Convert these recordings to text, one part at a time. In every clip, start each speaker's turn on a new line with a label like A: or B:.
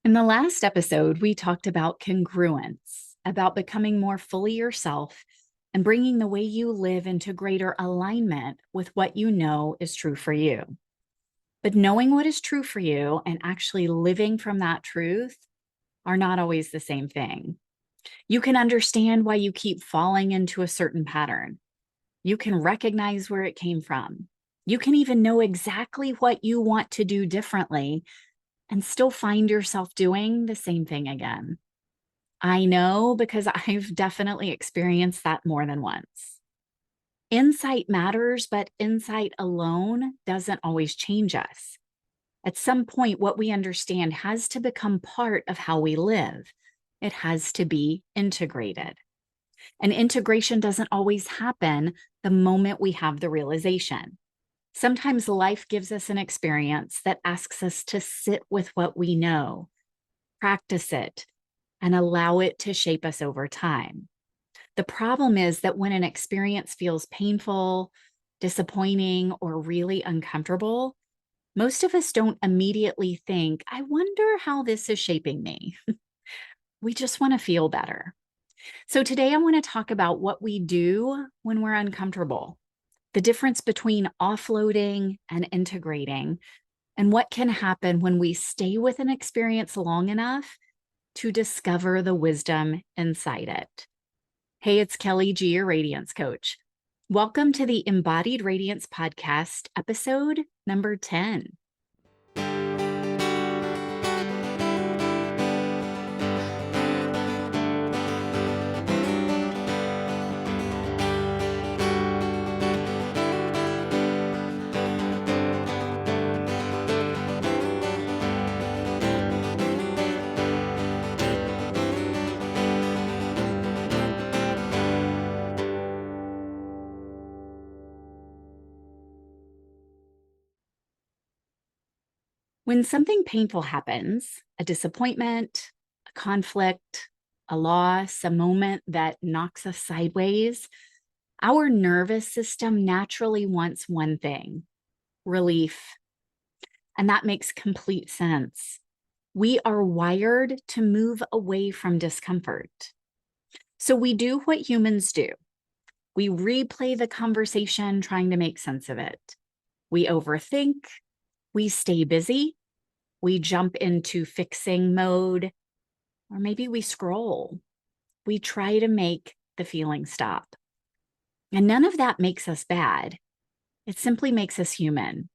A: In the last episode, we talked about congruence, about becoming more fully yourself and bringing the way you live into greater alignment with what you know is true for you. But knowing what is true for you and actually living from that truth are not always the same thing. You can understand why you keep falling into a certain pattern. You can recognize where it came from. You can even know exactly what you want to do differently and still find yourself doing the same thing again. I know because I've definitely experienced that more than once. Insight matters, but insight alone doesn't always change us. At some point, what we understand has to become part of how we live. It has to be integrated. And integration doesn't always happen the moment we have the realization. Sometimes life gives us an experience that asks us to sit with what we know, practice it, and allow it to shape us over time. The problem is that when an experience feels painful, disappointing, or really uncomfortable, most of us don't immediately think, I wonder how this is shaping me. We just want to feel better. So today I want to talk about what we do when we're uncomfortable, the difference between offloading and integrating, and what can happen when we stay with an experience long enough to discover the wisdom inside it. Hey, it's Kelly G, your Radiance coach. Welcome to the Embodied Radiance podcast, episode number 10. When something painful happens, a disappointment, a conflict, a loss, a moment that knocks us sideways, our nervous system naturally wants one thing: relief. And that makes complete sense. We are wired to move away from discomfort. So we do what humans do. We replay the conversation trying to make sense of it. We overthink, we stay busy, we jump into fixing mode, or maybe we scroll. We try to make the feeling stop. And none of that makes us bad. It simply makes us human.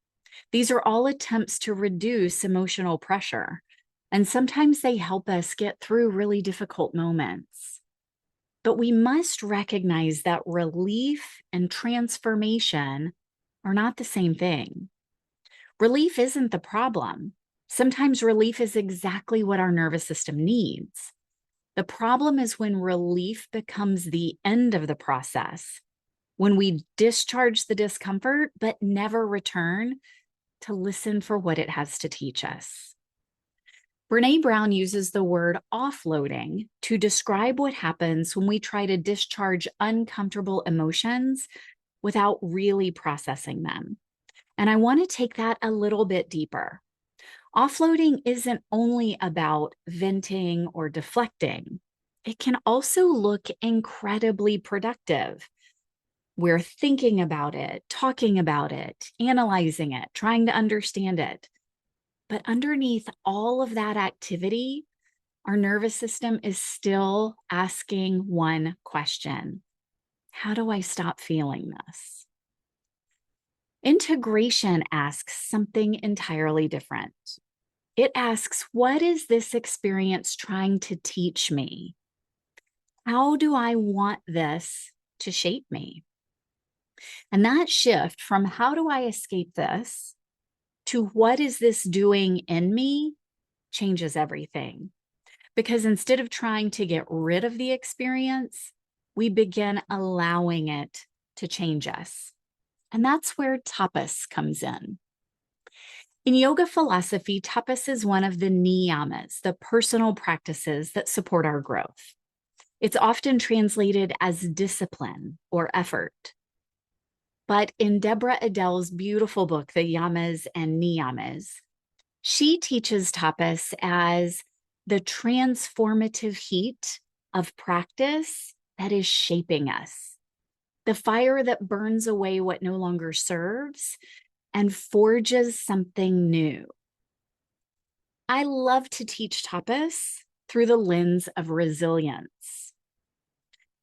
A: These are all attempts to reduce emotional pressure, and sometimes they help us get through really difficult moments. But we must recognize that relief and transformation are not the same thing. Relief isn't the problem. Sometimes relief is exactly what our nervous system needs. The problem is when relief becomes the end of the process, when we discharge the discomfort but never return to listen for what it has to teach us. Brene Brown uses the word offloading to describe what happens when we try to discharge uncomfortable emotions without really processing them. And I want to take that a little bit deeper. Offloading isn't only about venting or deflecting. It can also look incredibly productive. We're thinking about it, talking about it, analyzing it, trying to understand it. But underneath all of that activity, our nervous system is still asking one question: how do I stop feeling this? Integration asks something entirely different. It asks, what is this experience trying to teach me? How do I want this to shape me? And that shift from how do I escape this to what is this doing in me changes everything. Because instead of trying to get rid of the experience, we begin allowing it to change us. And that's where tapas comes in. In yoga philosophy, tapas is one of the niyamas, the personal practices that support our growth. It's often translated as discipline or effort. But in Deborah Adele's beautiful book, The Yamas and Niyamas, she teaches tapas as the transformative heat of practice that is shaping us, the fire that burns away what no longer serves and forges something new. I love to teach tapas through the lens of resilience.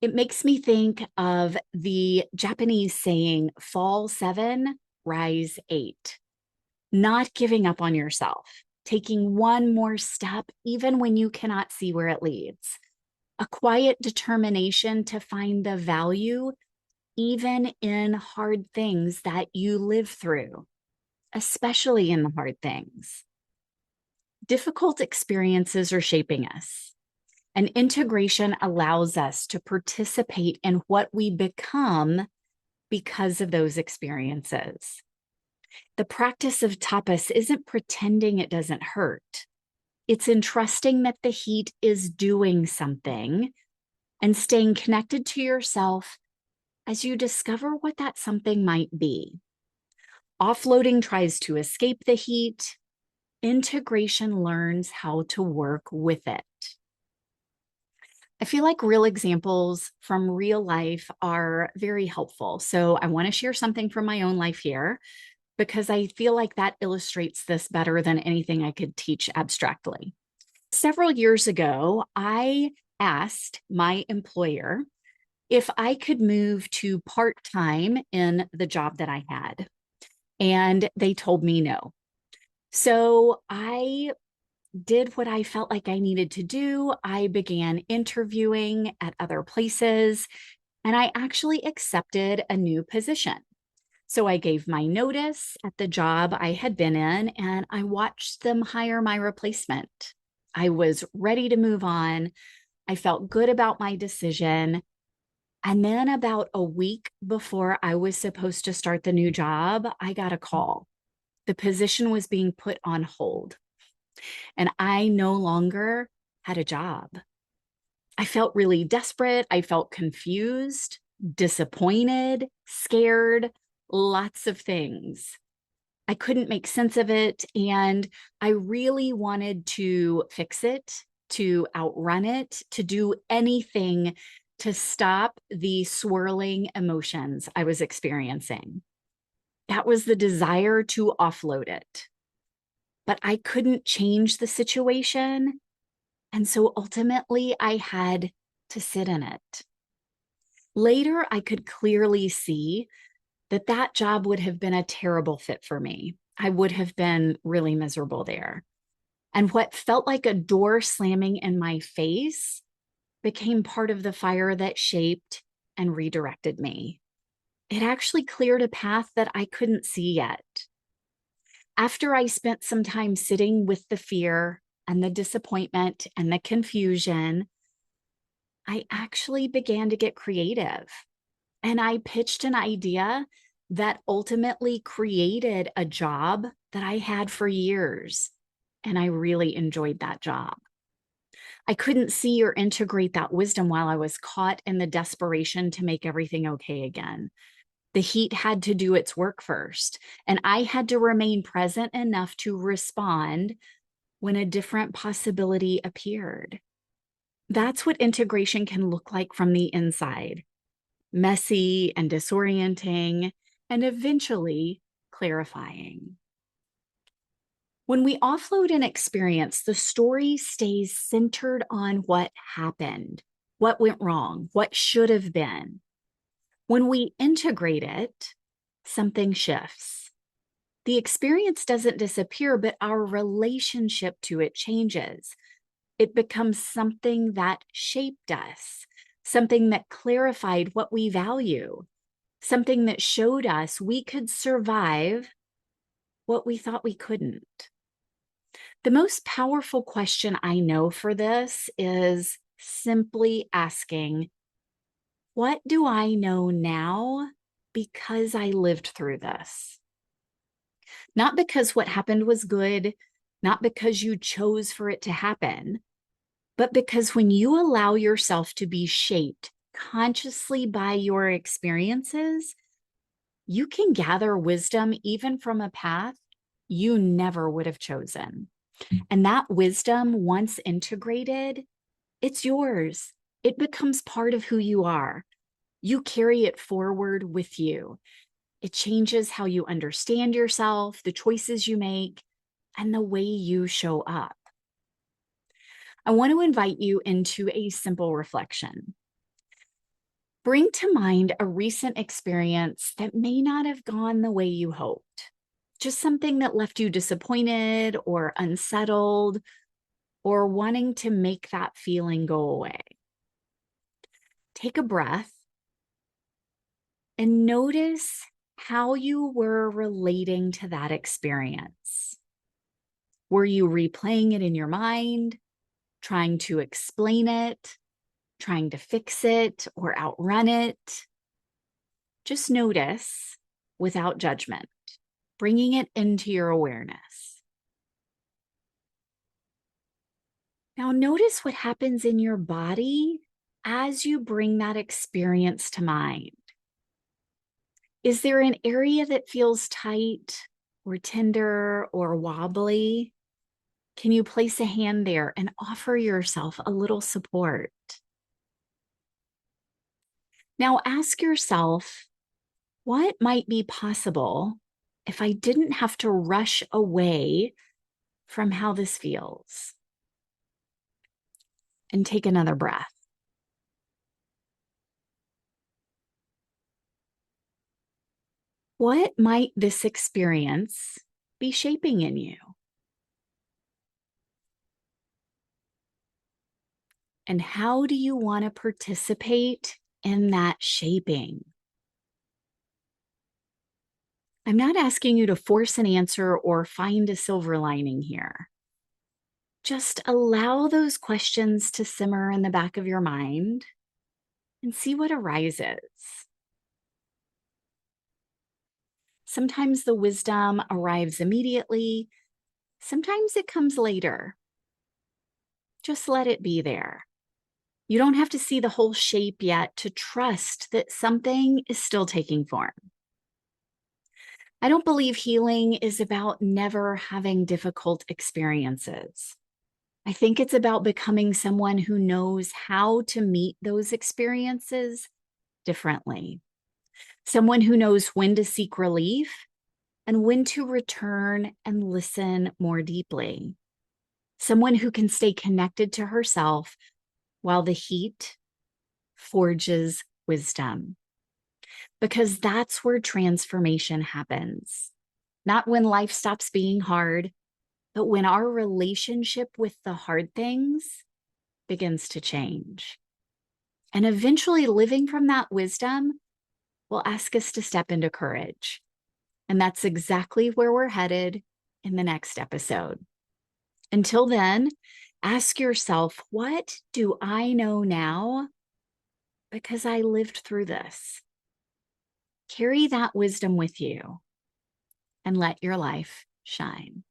A: It makes me think of the Japanese saying, fall 7, rise 8. Not giving up on yourself, taking one more step, even when you cannot see where it leads. A quiet determination to find the value, even in hard things that you live through, especially in the hard things. Difficult experiences are shaping us, and integration allows us to participate in what we become because of those experiences. The practice of tapas isn't pretending it doesn't hurt. It's entrusting that the heat is doing something and staying connected to yourself as you discover what that something might be. Offloading tries to escape the heat. Integration learns how to work with it. I feel like real examples from real life are very helpful. So I want to share something from my own life here, because I feel like that illustrates this better than anything I could teach abstractly. Several years ago, I asked my employer if I could move to part-time in the job that I had, and they told me no. So I did what I felt like I needed to do. I began interviewing at other places, and I actually accepted a new position. So I gave my notice at the job I had been in, and I watched them hire my replacement. I was ready to move on. I felt good about my decision. And then about a week before I was supposed to start the new job, I got a call. The position was being put on hold, and I no longer had a job. I felt really desperate. I felt confused, disappointed, scared, lots of things. I couldn't make sense of it, and I really wanted to fix it, to outrun it, to do anything to stop the swirling emotions I was experiencing. That was the desire to offload it. But I couldn't change the situation, and so ultimately I had to sit in it. Later, I could clearly see that that job would have been a terrible fit for me. I would have been really miserable there. And what felt like a door slamming in my face became part of the fire that shaped and redirected me. It actually cleared a path that I couldn't see yet. After I spent some time sitting with the fear and the disappointment and the confusion, I actually began to get creative. And I pitched an idea that ultimately created a job that I had for years. And I really enjoyed that job. I couldn't see or integrate that wisdom while I was caught in the desperation to make everything okay again. The heat had to do its work first, and I had to remain present enough to respond when a different possibility appeared. That's what integration can look like from the inside: messy and disorienting, and eventually clarifying. When we offload an experience, the story stays centered on what happened, what went wrong, what should have been. When we integrate it, something shifts. The experience doesn't disappear, but our relationship to it changes. It becomes something that shaped us, something that clarified what we value, something that showed us we could survive what we thought we couldn't. The most powerful question I know for this is simply asking, what do I know now because I lived through this? Not because what happened was good, not because you chose for it to happen, but because when you allow yourself to be shaped consciously by your experiences, you can gather wisdom even from a path you never would have chosen. And that wisdom, once integrated, it's yours. It becomes part of who you are. You carry it forward with you. It changes how you understand yourself, the choices you make, and the way you show up. I want to invite you into a simple reflection. Bring to mind a recent experience that may not have gone the way you hoped. Just something that left you disappointed or unsettled or wanting to make that feeling go away. Take a breath and notice how you were relating to that experience. Were you replaying it in your mind, trying to explain it, trying to fix it or outrun it? Just notice without judgment, bringing it into your awareness. Now notice what happens in your body as you bring that experience to mind. Is there an area that feels tight or tender or wobbly? Can you place a hand there and offer yourself a little support? Now ask yourself, what might be possible if I didn't have to rush away from how this feels? And take another breath. What might this experience be shaping in you? And how do you want to participate in that shaping? I'm not asking you to force an answer or find a silver lining here. Just allow those questions to simmer in the back of your mind and see what arises. Sometimes the wisdom arrives immediately. Sometimes it comes later. Just let it be there. You don't have to see the whole shape yet to trust that something is still taking form. I don't believe healing is about never having difficult experiences. I think it's about becoming someone who knows how to meet those experiences differently. Someone who knows when to seek relief and when to return and listen more deeply. Someone who can stay connected to herself while the heat forges wisdom. Because that's where transformation happens. Not when life stops being hard, but when our relationship with the hard things begins to change. And eventually living from that wisdom will ask us to step into courage. And that's exactly where we're headed in the next episode. Until then, ask yourself, what do I know now because I lived through this? Carry that wisdom with you and let your life shine.